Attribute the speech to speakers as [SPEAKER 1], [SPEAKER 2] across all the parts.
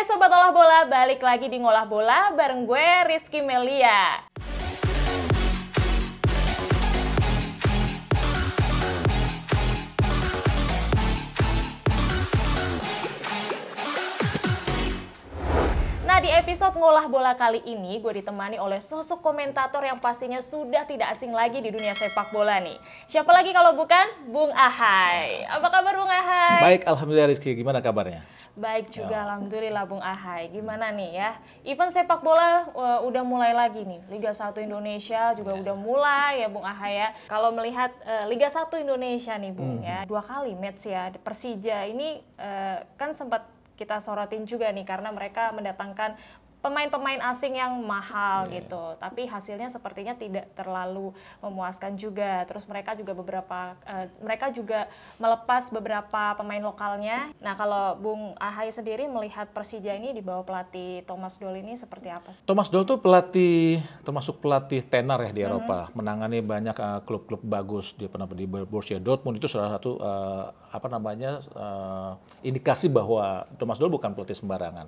[SPEAKER 1] Hai Sobat Olah Bola, balik lagi di Ngolah Bola bareng gue Rizky Melia. Nah, di episode Ngolah Bola kali ini gue ditemani oleh sosok komentator yang pastinya sudah tidak asing lagi di dunia sepak bola nih. Siapa lagi kalau bukan Bung Ahai. Apa kabar Bung Ahai?
[SPEAKER 2] Baik, Alhamdulillah Rizky. Gimana kabarnya?
[SPEAKER 1] Baik juga, Alhamdulillah Bung Ahai. Gimana nih ya? Event sepak bola udah mulai lagi nih. Liga 1 Indonesia juga udah mulai ya Bung Ahai ya. Kalau melihat Liga 1 Indonesia nih Bung ya, 2 kali match ya. Persija ini kan sempat kita sorotin juga nih karena mereka mendatangkan pemain-pemain asing yang mahal gitu, tapi hasilnya sepertinya tidak terlalu memuaskan juga. Terus mereka juga melepas beberapa pemain lokalnya. Nah, kalau Bung Ahai sendiri melihat Persija ini di bawah pelatih Thomas Doll ini seperti apa?
[SPEAKER 2] Thomas Doll tuh termasuk pelatih tenar ya di Eropa, menangani banyak klub-klub bagus. Dia pernah di Borussia Dortmund, itu salah satu indikasi bahwa Thomas Doll bukan pelatih sembarangan.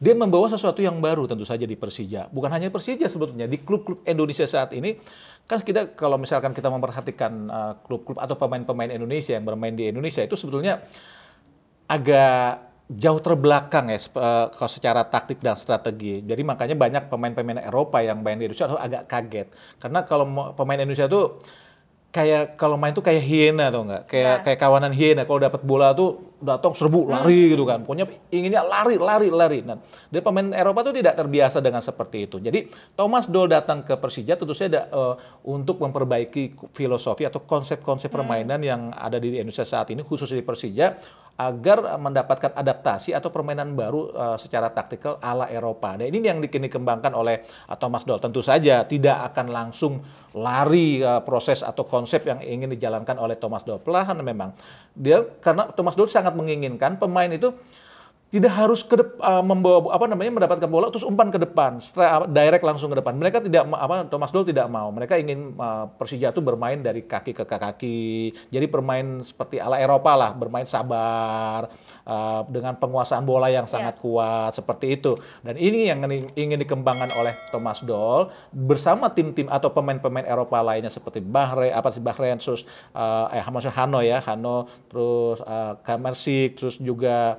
[SPEAKER 2] Dia membawa sesuatu yang baru tentu saja di Persija. Bukan hanya Persija sebetulnya, di klub-klub Indonesia saat ini, kan kita kalau misalkan kita memperhatikan klub-klub atau pemain-pemain Indonesia yang bermain di Indonesia itu sebetulnya agak jauh terbelakang ya kalau secara taktik dan strategi. Jadi makanya banyak pemain-pemain Eropa yang main di Indonesia atau agak kaget. Karena kalau pemain Indonesia tuh kalau main tuh kayak hiena atau enggak, kayak kawanan hiena. Kalau dapat bola tuh datang serbu lari gitu kan, pokoknya inginnya lari. Nah, dari pemain Eropa tuh tidak terbiasa dengan seperti itu. Jadi Thomas Doll datang ke Persija tentu saja untuk memperbaiki filosofi atau konsep-konsep permainan yang ada di Indonesia saat ini, khususnya di Persija, agar mendapatkan adaptasi atau permainan baru secara taktikal ala Eropa. Dan ini yang dikembangkan oleh Thomas Doll. Tentu saja tidak akan langsung lari proses atau konsep yang ingin dijalankan oleh Thomas Doll. Perlahan memang. Karena Thomas Doll sangat menginginkan pemain itu tidak harus mendapatkan bola terus umpan ke depan, direct langsung ke depan. Mereka tidak Thomas Doll tidak mau. Mereka ingin Persija itu bermain dari kaki ke kaki. Jadi bermain seperti ala Eropa lah, bermain sabar dengan penguasaan bola yang sangat kuat seperti itu. Dan ini yang ingin dikembangkan oleh Thomas Doll bersama tim-tim atau pemain-pemain Eropa lainnya seperti Bahrain, terus Hanoi, terus Kamersik, terus juga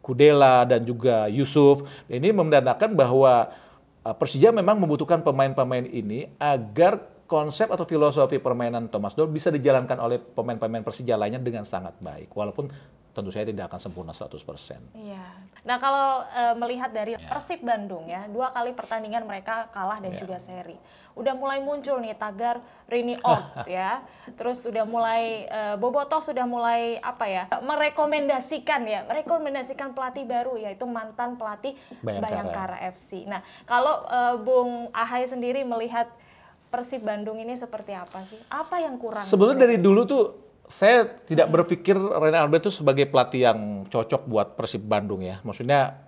[SPEAKER 2] Kudela dan juga Yusuf. Ini menandakan bahwa Persija memang membutuhkan pemain-pemain ini agar konsep atau filosofi permainan Thomas Doll bisa dijalankan oleh pemain-pemain Persija lainnya dengan sangat baik. Walaupun tentu saja tidak akan sempurna 100%.
[SPEAKER 1] Iya. Nah, kalau melihat dari Persib Bandung ya, 2 kali pertandingan mereka kalah dan juga seri. Udah mulai muncul nih tagar Rini Out ya. Terus udah mulai Bobotoh sudah mulai merekomendasikan pelatih baru, yaitu mantan pelatih Bayangkara FC. Nah, kalau Bung Ahai sendiri melihat Persib Bandung ini seperti apa sih? Apa yang kurang?
[SPEAKER 2] Sebenarnya dari dulu tuh saya tidak berpikir Rene Albert itu sebagai pelatih yang cocok buat Persib Bandung ya. Maksudnya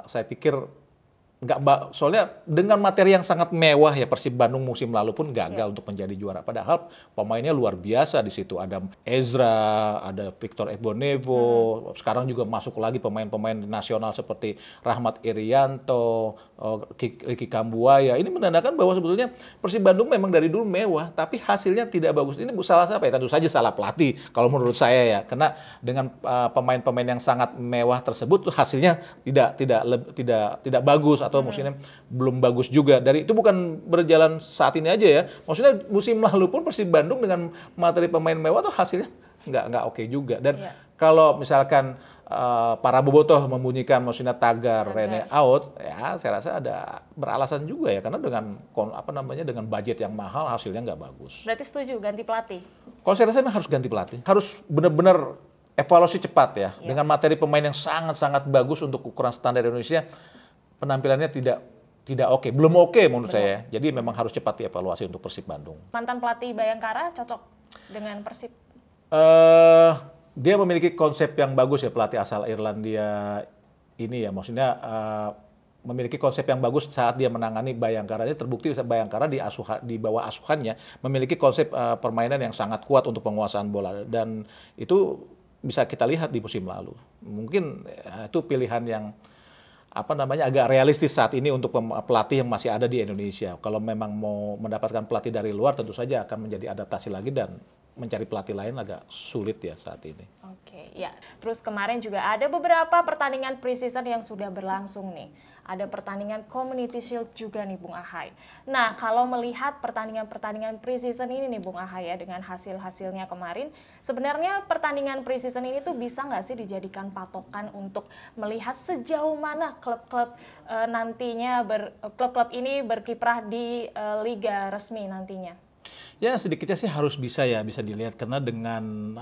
[SPEAKER 2] saya pikir soalnya dengan materi yang sangat mewah ya, Persib Bandung musim lalu pun gagal untuk menjadi juara. Padahal pemainnya luar biasa di situ. Ada Ezra, ada Victor Egbonevo, sekarang juga masuk lagi pemain-pemain nasional seperti Rahmat Irianto, Ricky Kambuaya. Ini menandakan bahwa sebetulnya Persib Bandung memang dari dulu mewah, tapi hasilnya tidak bagus. Ini salah siapa ya? Tentu saja salah pelatih kalau menurut saya ya. Karena dengan pemain-pemain yang sangat mewah tersebut hasilnya tidak bagus atau maksudnya belum bagus juga. Dari itu bukan berjalan saat ini aja ya. Maksudnya musim lalu pun Persib Bandung dengan materi pemain mewah tuh hasilnya nggak oke juga. Dan kalau misalkan para bobotoh membunyikan maksudnya tagar Rene out, ya saya rasa ada beralasan juga ya, karena dengan budget yang mahal hasilnya nggak bagus.
[SPEAKER 1] Berarti setuju ganti pelatih?
[SPEAKER 2] Kalau saya rasa memang harus ganti pelatih. Harus benar-benar evaluasi cepat ya. Dengan materi pemain yang sangat-sangat bagus untuk ukuran standar Indonesia, penampilannya tidak oke, belum oke menurut saya. Jadi memang harus cepat dievaluasi untuk Persib Bandung.
[SPEAKER 1] Mantan pelatih Bayangkara cocok dengan Persib?
[SPEAKER 2] Dia memiliki konsep yang bagus ya, pelatih asal Irlandia ini ya. Maksudnya memiliki konsep yang bagus saat dia menangani Bayangkara. Ini terbukti Bayangkara di bawah asuhannya memiliki konsep permainan yang sangat kuat untuk penguasaan bola. Dan itu bisa kita lihat di musim lalu. Mungkin itu pilihan yang agak realistis saat ini untuk pelatih yang masih ada di Indonesia. Kalau memang mau mendapatkan pelatih dari luar, tentu saja akan menjadi adaptasi lagi dan mencari pelatih lain agak sulit ya saat ini.
[SPEAKER 1] Oke, ya. Terus kemarin juga ada beberapa pertandingan preseason yang sudah berlangsung nih. Ada pertandingan Community Shield juga nih Bung Ahai. Nah, kalau melihat pertandingan-pertandingan preseason ini nih Bung Ahai ya, dengan hasil-hasilnya kemarin, sebenarnya pertandingan preseason ini tuh bisa nggak sih dijadikan patokan untuk melihat sejauh mana klub-klub nantinya klub-klub ini berkiprah di liga resmi nantinya?
[SPEAKER 2] Ya sedikitnya sih harus bisa dilihat karena dengan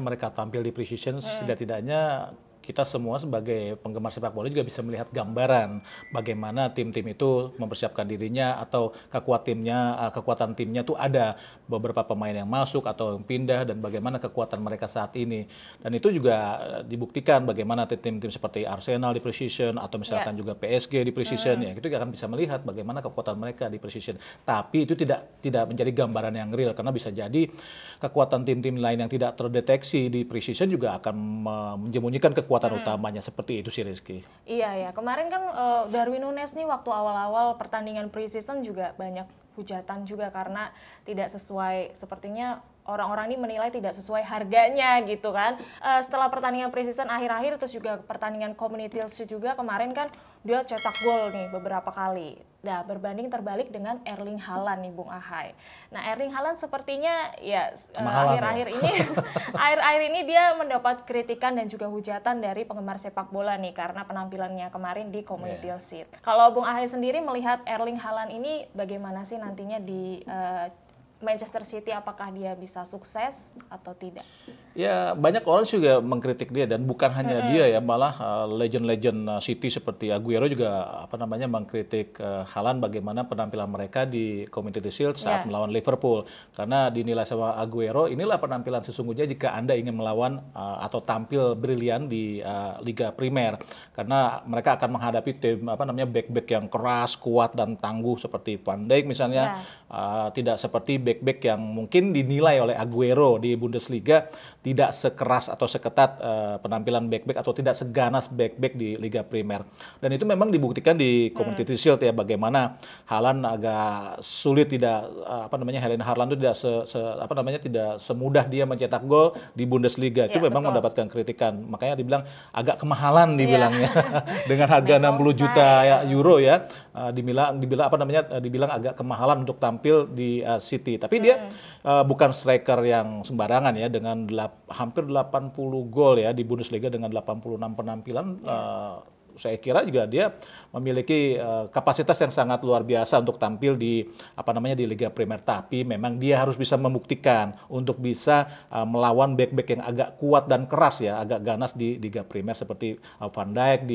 [SPEAKER 2] mereka tampil di preseason setidak-tidaknya kita semua sebagai penggemar sepak bola juga bisa melihat gambaran bagaimana tim-tim itu mempersiapkan dirinya atau kekuatan timnya tuh ada beberapa pemain yang masuk atau yang pindah dan bagaimana kekuatan mereka saat ini. Dan itu juga dibuktikan bagaimana tim-tim seperti Arsenal di preseason atau misalkan juga PSG di preseason ya itu akan bisa melihat bagaimana kekuatan mereka di preseason. Tapi itu tidak menjadi gambaran yang real karena bisa jadi kekuatan tim-tim lain yang tidak terdeteksi di preseason juga akan menyembunyikan kekuatan utamanya seperti itu sih Rizky.
[SPEAKER 1] Iya ya, kemarin kan Darwin Núñez nih waktu awal-awal pertandingan preseason juga banyak hujatan juga karena tidak sesuai, sepertinya orang-orang ini menilai tidak sesuai harganya gitu kan. Setelah pertandingan preseason akhir-akhir terus juga pertandingan Community Shield juga kemarin kan dia cetak gol nih beberapa kali. Nah, berbanding terbalik dengan Erling Haaland nih Bung Ahai. Nah, Erling Haaland sepertinya ya akhir-akhir ini dia mendapat kritikan dan juga hujatan dari penggemar sepak bola nih karena penampilannya kemarin di Community Shield. Kalau Bung Ahai sendiri melihat Erling Haaland ini bagaimana sih nantinya di Manchester City, apakah dia bisa sukses atau tidak?
[SPEAKER 2] Ya banyak orang juga mengkritik dia dan bukan hanya dia ya, malah legend-legend City seperti Aguero juga mengkritik Haaland bagaimana penampilan mereka di Community Shield saat melawan Liverpool. Karena dinilai sama Aguero inilah penampilan sesungguhnya jika Anda ingin melawan atau tampil brilian di Liga Primer. Karena mereka akan menghadapi tim back-back yang keras, kuat dan tangguh seperti Van Dijk misalnya, tidak seperti back-back yang mungkin dinilai oleh Aguero di Bundesliga tidak sekeras atau seketat penampilan back-back atau tidak seganas back-back di Liga Primer. Dan itu memang dibuktikan di Community Shield ya, bagaimana Haaland agak sulit Erling Haaland itu tidak semudah dia mencetak gol di Bundesliga. Itu memang mendapatkan kritikan. Makanya dibilang agak kemahalan dibilangnya dengan harga 60 juta euro ya. Dibilang agak kemahalan untuk tampil di City. Tapi dia bukan striker yang sembarangan ya, dengan hampir 80 gol ya di Bundesliga dengan 86 penampilan. Saya kira juga dia memiliki kapasitas yang sangat luar biasa untuk tampil di di Liga Primer. Tapi memang dia harus bisa membuktikan untuk bisa melawan back-back yang agak kuat dan keras ya, agak ganas di Liga Primer seperti Van Dijk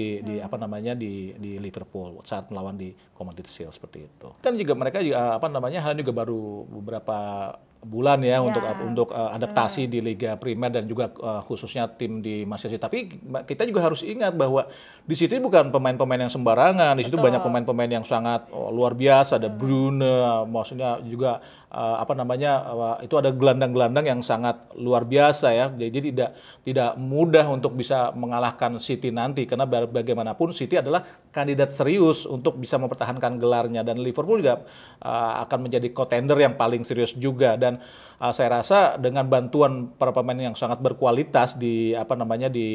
[SPEAKER 2] di Liverpool saat melawan di Community Shield seperti itu. Kan juga mereka juga Haaland juga baru beberapa bulan ya untuk adaptasi di Liga Primer dan juga khususnya tim di Manchester City. Tapi kita juga harus ingat bahwa di situ bukan pemain-pemain yang sembarangan. Di situ banyak pemain-pemain yang sangat luar biasa. Ada Bruno, maksudnya juga itu ada gelandang-gelandang yang sangat luar biasa ya. Jadi tidak mudah untuk bisa mengalahkan City nanti karena bagaimanapun City adalah kandidat serius untuk bisa mempertahankan gelarnya dan Liverpool juga akan menjadi contender yang paling serius juga. Dan saya rasa dengan bantuan para pemain yang sangat berkualitas di di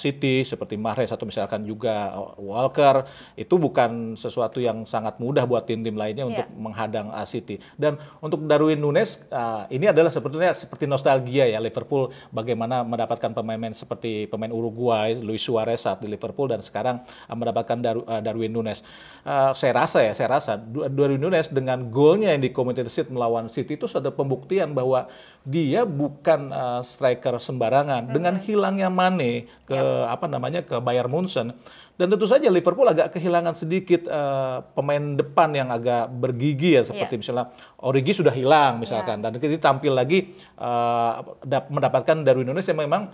[SPEAKER 2] City seperti Mahrez atau misalkan juga Walker, itu bukan sesuatu yang sangat mudah buat tim-tim lainnya untuk menghadang City. Dan untuk Darwin Núñez ini adalah seperti nostalgia ya Liverpool, bagaimana mendapatkan pemain-pemain seperti pemain Uruguay Luis Suarez saat di Liverpool dan sekarang mendapatkan Darwin Núñez. Saya rasa Darwin Núñez dengan golnya yang di Community Shield melawan City itu sudah pembuktian bahwa dia bukan striker sembarangan. Dengan hilangnya Mane ke ke Bayern Munchen, dan tentu saja Liverpool agak kehilangan sedikit pemain depan yang agak bergigi ya, seperti misalnya Origi sudah hilang misalkan, dan kita tampil lagi mendapatkan Darwin Núñez yang memang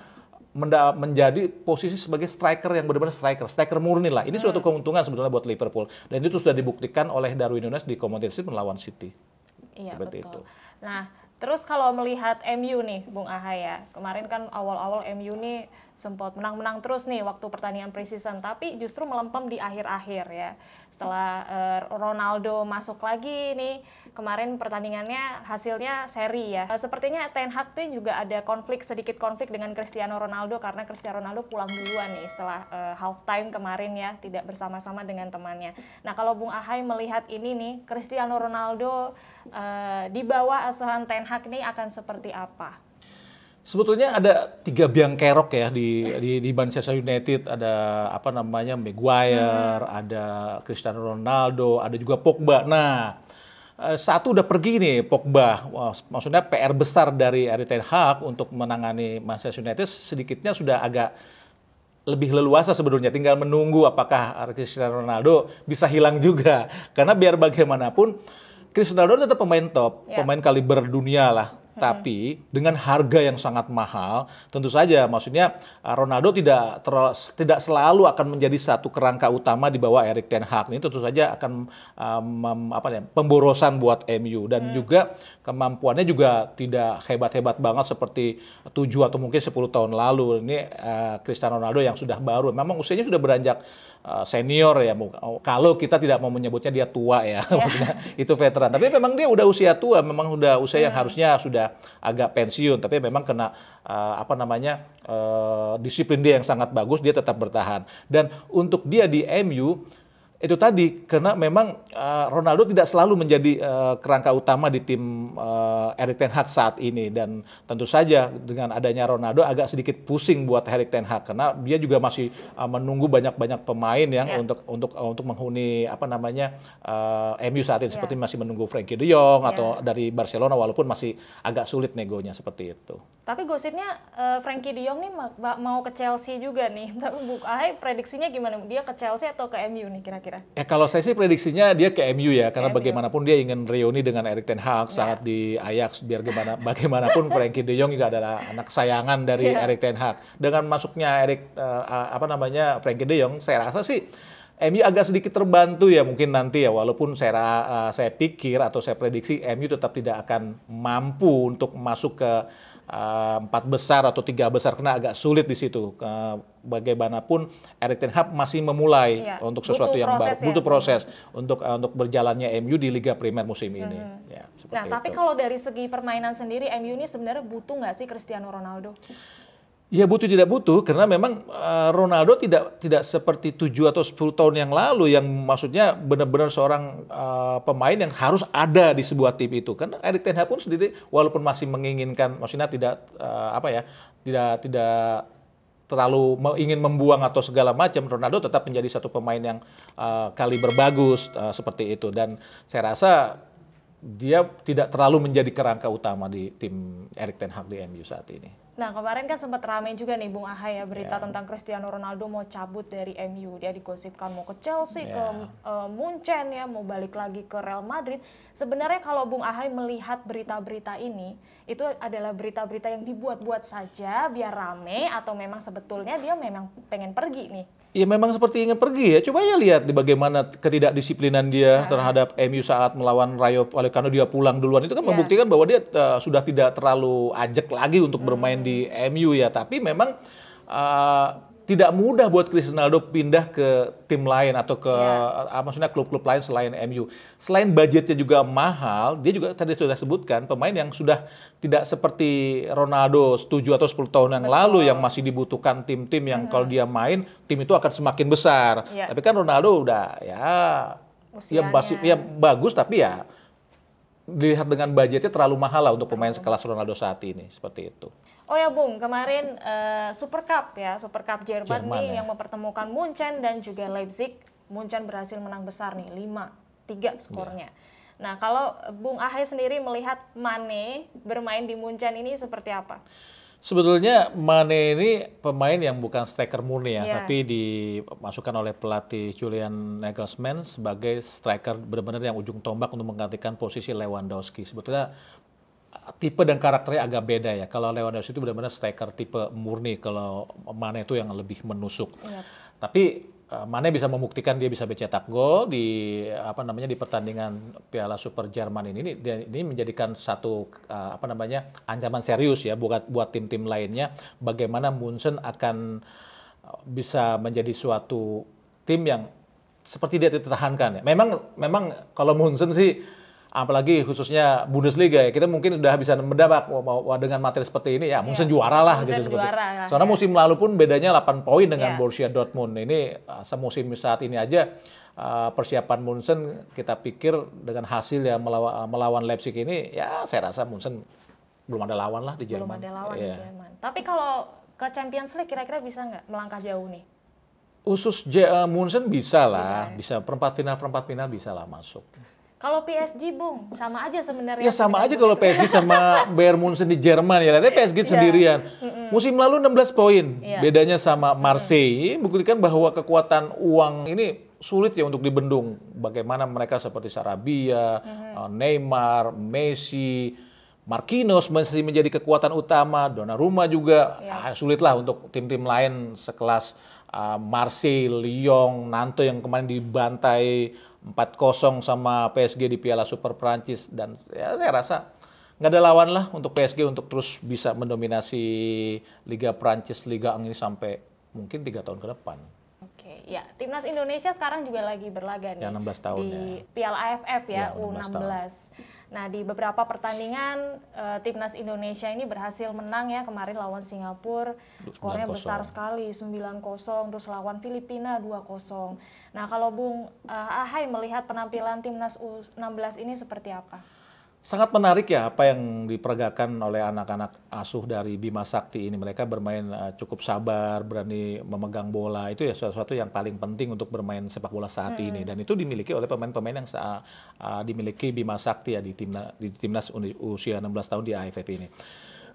[SPEAKER 2] menjadi posisi sebagai striker yang benar-benar striker murni lah. Ini suatu keuntungan sebetulnya buat Liverpool, dan itu sudah dibuktikan oleh Darwin Núñez di Community Shield melawan City.
[SPEAKER 1] Iya, betul. Itu. Nah, Terus kalau melihat MU nih, Bung Ahai ya, kemarin kan awal-awal MU nih sempat menang-menang terus nih waktu pertandingan preseason, tapi justru melempem di akhir-akhir ya. Setelah Ronaldo masuk lagi nih, kemarin pertandingannya hasilnya seri ya. Sepertinya Ten Hag tuh juga ada sedikit konflik dengan Cristiano Ronaldo karena Cristiano Ronaldo pulang duluan nih setelah halftime kemarin ya, tidak bersama-sama dengan temannya. Nah kalau Bung Ahai melihat ini nih, Cristiano Ronaldo di bawah asuhan Ten Hag nih akan seperti apa?
[SPEAKER 2] Sebetulnya ada 3 biang kerok ya di Manchester United, ada apa namanya Maguire, ada Cristiano Ronaldo, ada juga Pogba. Nah, satu udah pergi nih Pogba. Wah, maksudnya PR besar dari Erik ten Hag untuk menangani Manchester United sedikitnya sudah agak lebih leluasa sebetulnya, tinggal menunggu apakah Cristiano Ronaldo bisa hilang juga. Karena biar bagaimanapun Cristiano Ronaldo tetap pemain top, pemain kaliber dunia lah. Tapi dengan harga yang sangat mahal, tentu saja maksudnya Ronaldo tidak selalu akan menjadi satu kerangka utama di bawah Erik ten Hag. Ini tentu saja akan pemborosan buat MU dan juga kemampuannya juga tidak hebat-hebat banget seperti 7 atau mungkin 10 tahun lalu. Ini Cristiano Ronaldo yang sudah baru, memang usianya sudah beranjak senior ya, kalau kita tidak mau menyebutnya dia tua ya, itu veteran. Tapi memang dia udah usia tua, memang udah usia yang harusnya sudah agak pensiun. Tapi memang kena disiplin dia yang sangat bagus, dia tetap bertahan. Dan untuk dia di MU itu tadi karena memang Ronaldo tidak selalu menjadi kerangka utama di tim Erik ten Hag saat ini, dan tentu saja dengan adanya Ronaldo agak sedikit pusing buat Erik ten Hag karena dia juga masih menunggu banyak pemain yang untuk menghuni MU saat ini, seperti masih menunggu Frenkie de Jong atau dari Barcelona, walaupun masih agak sulit negonya seperti itu.
[SPEAKER 1] Tapi gosipnya Frenkie de Jong nih mau ke Chelsea juga nih. Tapi Bung Ahai prediksinya gimana? Dia ke Chelsea atau ke MU nih kira-kira?
[SPEAKER 2] Ya kalau saya sih prediksinya dia ke MU ya, karena bagaimanapun dia ingin reuni dengan Erik ten Hag saat di Ajax, biar bagaimanapun Frenkie de Jong juga adalah anak kesayangan dari Erik ten Hag. Dengan masuknya Frenkie de Jong, saya rasa sih MU agak sedikit terbantu ya mungkin nanti ya, walaupun saya pikir atau saya prediksi MU tetap tidak akan mampu untuk masuk ke 4 besar atau 3 besar karena agak sulit di situ. Bagaimanapun Erik ten Hag masih memulai untuk sesuatu yang baru, butuh proses untuk berjalannya MU di Liga Primer musim ini. Ya,
[SPEAKER 1] tapi kalau dari segi permainan sendiri MU ini sebenarnya butuh nggak sih Cristiano Ronaldo?
[SPEAKER 2] Ya butuh tidak butuh, karena memang Ronaldo tidak seperti 7 atau 10 tahun yang lalu yang maksudnya benar-benar seorang pemain yang harus ada di sebuah tim itu. Karena Erik ten Hag pun sendiri walaupun masih menginginkan, maksudnya tidak terlalu ingin membuang atau segala macam, Ronaldo tetap menjadi satu pemain yang kaliber bagus seperti itu, dan saya rasa dia tidak terlalu menjadi kerangka utama di tim Erik ten Hag di MU saat ini.
[SPEAKER 1] Nah kemarin kan sempat ramai juga nih Bung Ahai ya berita tentang Cristiano Ronaldo mau cabut dari MU. Dia digosipkan mau ke Chelsea, ke Munchen ya, mau balik lagi ke Real Madrid. Sebenarnya kalau Bung Ahai melihat berita-berita ini, itu adalah berita-berita yang dibuat-buat saja biar rame, atau memang sebetulnya dia memang pengen pergi nih?
[SPEAKER 2] Ya memang seperti ingin pergi ya. Coba ya lihat bagaimana ketidakdisiplinan dia terhadap MU saat melawan Rayo Vallecano, dia pulang duluan. Itu kan membuktikan bahwa dia sudah tidak terlalu ajak lagi untuk bermain di MU ya. Tapi memang tidak mudah buat Cristiano Ronaldo pindah ke tim lain atau ke maksudnya klub-klub lain selain MU. Selain budgetnya juga mahal, dia juga tadi sudah sebutkan pemain yang sudah tidak seperti Ronaldo 7 atau 10 tahun yang lalu yang masih dibutuhkan tim-tim yang kalau dia main tim itu akan semakin besar. Tapi kan Ronaldo udah masih bagus, tapi ya dilihat dengan budgetnya terlalu mahal lah untuk pemain sekelas Ronaldo saat ini, seperti itu.
[SPEAKER 1] Oh ya Bung, kemarin Super Cup Jerman nih yang mempertemukan Munchen dan juga Leipzig. Munchen berhasil menang besar nih, 5-3 skornya. Nah kalau Bung Ahai sendiri melihat Mane bermain di Munchen ini seperti apa?
[SPEAKER 2] Sebetulnya Mane ini pemain yang bukan striker murni ya, tapi dimasukkan oleh pelatih Julian Nagelsmann sebagai striker benar-benar yang ujung tombak untuk menggantikan posisi Lewandowski. Sebetulnya tipe dan karakternya agak beda ya. Kalau Lewandowski itu benar-benar striker tipe murni, kalau Mane itu yang lebih menusuk. Tapi Mane bisa membuktikan dia bisa mencetak gol di di pertandingan Piala Super Jerman ini menjadikan satu ancaman serius ya buat tim-tim lainnya, bagaimana Munchen akan bisa menjadi suatu tim yang seperti dia dipertahankan ya. Memang kalau Munchen sih, apalagi khususnya Bundesliga ya, kita mungkin udah bisa mendebak dengan materi seperti ini ya Munchen juara lah gitu
[SPEAKER 1] juara,
[SPEAKER 2] soalnya musim lalu pun bedanya 8 poin dengan Borussia Dortmund. Ini semusim saat ini aja persiapan Munchen kita pikir dengan hasil ya melawan Leipzig ini, ya saya rasa Munchen belum ada lawan lah di Jerman.
[SPEAKER 1] Belum ada lawan di Jerman. Tapi kalau ke Champions League kira-kira bisa nggak melangkah jauh nih?
[SPEAKER 2] Munchen bisa lah, bisa perempat final bisa lah masuk.
[SPEAKER 1] Kalau PSG, Bung, sama aja sebenarnya.
[SPEAKER 2] Ya sama aja kalau PSG sama Bayern Munchen di Jerman ya. Lihatnya PSG sendirian. Musim lalu 16 poin. Bedanya sama Marseille. Buktikan bahwa kekuatan uang ini sulit ya untuk dibendung. Bagaimana mereka seperti Sarabia, Neymar, Messi, Marquinhos masih menjadi kekuatan utama. Donnarumma juga sulit lah untuk tim-tim lain sekelas Marseille, Lyon, Nantes yang kemarin dibantai 4-0 sama PSG di Piala Super Prancis, dan ya saya rasa nggak ada lawan lah untuk PSG untuk terus bisa mendominasi Liga Prancis, Liga ini sampai mungkin 3 tahun ke depan.
[SPEAKER 1] Oke, ya timnas Indonesia sekarang juga lagi berlaga nih
[SPEAKER 2] ya, 16 tahun
[SPEAKER 1] di Piala AFF ya, U16. Nah, di beberapa pertandingan timnas Indonesia ini berhasil menang ya, kemarin lawan Singapura, skornya besar sekali 9-0, terus lawan Filipina 2-0. Nah, kalau Bung Ahai melihat penampilan timnas U16 ini seperti apa?
[SPEAKER 2] Sangat menarik ya apa yang diperagakan oleh anak-anak asuh dari Bima Sakti ini. Mereka bermain cukup sabar, berani memegang bola. Itu ya sesuatu yang paling penting untuk bermain sepak bola saat ini. Dan itu dimiliki oleh pemain-pemain yang dimiliki Bima Sakti ya di timnas usia 16 tahun di AFF ini.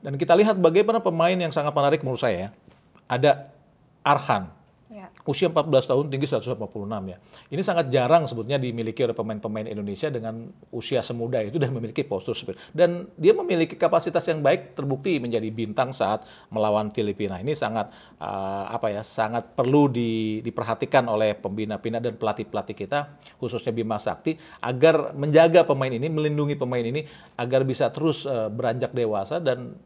[SPEAKER 2] Dan kita lihat bagaimana pemain yang sangat menarik menurut saya ya. Ada Arhan. Usia 14 tahun, tinggi 186 ya. Ini sangat jarang sebetulnya dimiliki oleh pemain-pemain Indonesia dengan usia semuda itu dan memiliki postur seperti itu. Dan dia memiliki kapasitas yang baik, terbukti menjadi bintang saat melawan Filipina. Ini sangat sangat perlu diperhatikan oleh pembina-pembina dan pelatih-pelatih kita, khususnya Bima Sakti, agar menjaga pemain ini, melindungi pemain ini agar bisa terus beranjak dewasa dan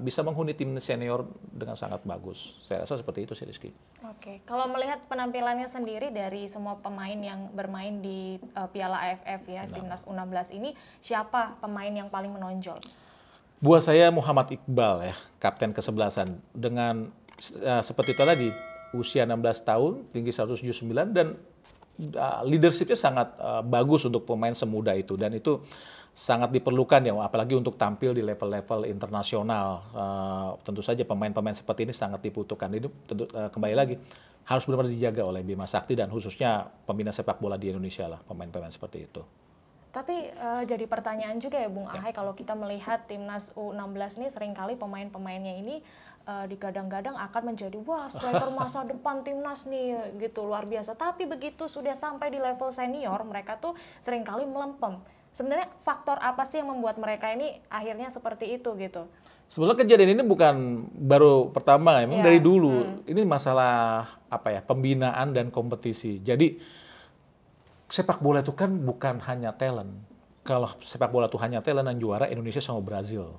[SPEAKER 2] bisa menghuni tim senior dengan sangat bagus. Saya rasa seperti itu sih, Rizky.
[SPEAKER 1] Oke, kalau melihat penampilannya sendiri dari semua pemain yang bermain di Piala AFF ya, timnas U16 ini, siapa pemain yang paling menonjol?
[SPEAKER 2] Buat saya Muhammad Iqbal ya, kapten kesebelasan. Dengan seperti itu tadi, usia 16 tahun, tinggi 179, dan leadership-nya sangat bagus untuk pemain semuda itu. Dan itu sangat diperlukan ya, apalagi untuk tampil di level-level internasional. Tentu saja pemain-pemain seperti ini sangat dibutuhkan. Ini tentu kembali lagi harus benar-benar dijaga oleh Bima Sakti dan khususnya pembina sepak bola di Indonesia lah, pemain-pemain seperti itu.
[SPEAKER 1] Tapi jadi pertanyaan juga ya Bung Ahai, kalau kita melihat timnas U16 ini seringkali pemain-pemainnya ini digadang-gadang akan menjadi wah striker masa depan timnas nih gitu, luar biasa. Tapi begitu sudah sampai di level senior, mereka tuh seringkali melempem. Sebenarnya faktor apa sih yang membuat mereka ini akhirnya seperti itu gitu?
[SPEAKER 2] Sebenarnya kejadian ini bukan baru pertama, emang dari dulu. Ini masalah pembinaan dan kompetisi. Jadi sepak bola itu kan bukan hanya talent. Kalau sepak bola itu hanya talent, yang juara Indonesia sama Brazil.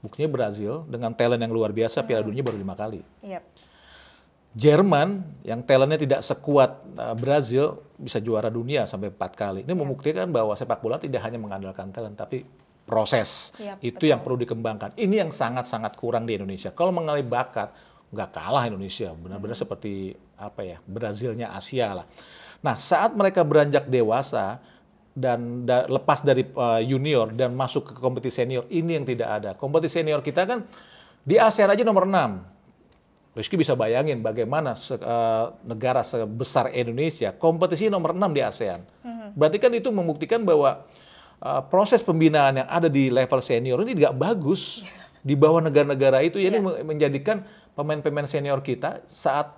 [SPEAKER 2] Buktinya Brazil dengan talent yang luar biasa, Piala Dunia baru 5 kali. Jerman yang talentnya tidak sekuat Brazil bisa juara dunia sampai 4 kali. Ini membuktikan bahwa sepak bola tidak hanya mengandalkan talent, tapi proses. Itu yang perlu dikembangkan. Ini yang sangat-sangat kurang di Indonesia. Kalau mengenai bakat, nggak kalah Indonesia. Benar-benar seperti Brazilnya Asia lah. Nah, saat mereka beranjak dewasa dan lepas dari junior dan masuk ke kompetisi senior, ini yang tidak ada. Kompetisi senior kita kan di ASEAN aja nomor 6. Rizky bisa bayangin bagaimana negara sebesar Indonesia kompetisi nomor 6 di ASEAN. Berarti kan itu membuktikan bahwa proses pembinaan yang ada di level senior ini nggak bagus di bawah negara-negara itu. Ini menjadikan pemain-pemain senior kita saat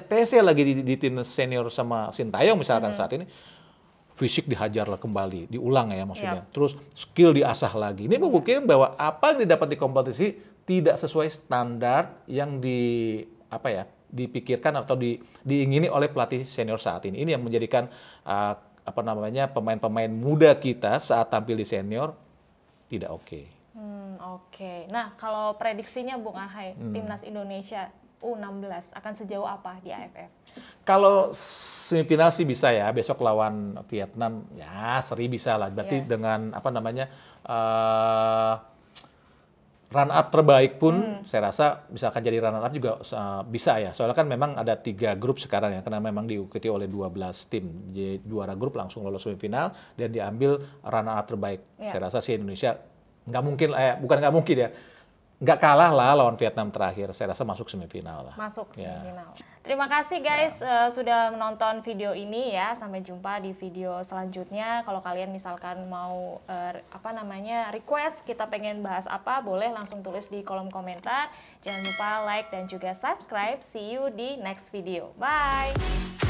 [SPEAKER 2] TC lagi di tim senior sama Sintayong misalkan saat ini, fisik dihajar lah kembali, diulang ya maksudnya. Terus skill diasah lagi. Ini membuktikan bahwa apa yang didapat di kompetisi tidak sesuai standar yang dipikirkan atau diingini oleh pelatih senior saat ini. Ini yang menjadikan pemain-pemain muda kita saat tampil di senior tidak oke.
[SPEAKER 1] Oke. Nah, kalau prediksinya Bung Ahai, timnas Indonesia U16 akan sejauh apa di AFF?
[SPEAKER 2] Kalau semifinal sih bisa ya, besok lawan Vietnam ya seri bisa lah. Berarti dengan run up terbaik pun saya rasa misalkan jadi run up juga bisa ya. Soalnya kan memang ada 3 grup sekarang ya, karena memang diikuti oleh 12 tim. Jadi juara grup langsung lolos semifinal dan diambil run up terbaik. Saya rasa sih Indonesia nggak mungkin, bukan nggak mungkin ya, nggak kalah lah lawan Vietnam terakhir. Saya rasa masuk semifinal lah.
[SPEAKER 1] Masuk semifinal. Terima kasih guys sudah menonton video ini ya. Sampai jumpa di video selanjutnya. Kalau kalian misalkan mau request kita pengen bahas apa, boleh langsung tulis di kolom komentar. Jangan lupa like dan juga subscribe. See you di next video. Bye.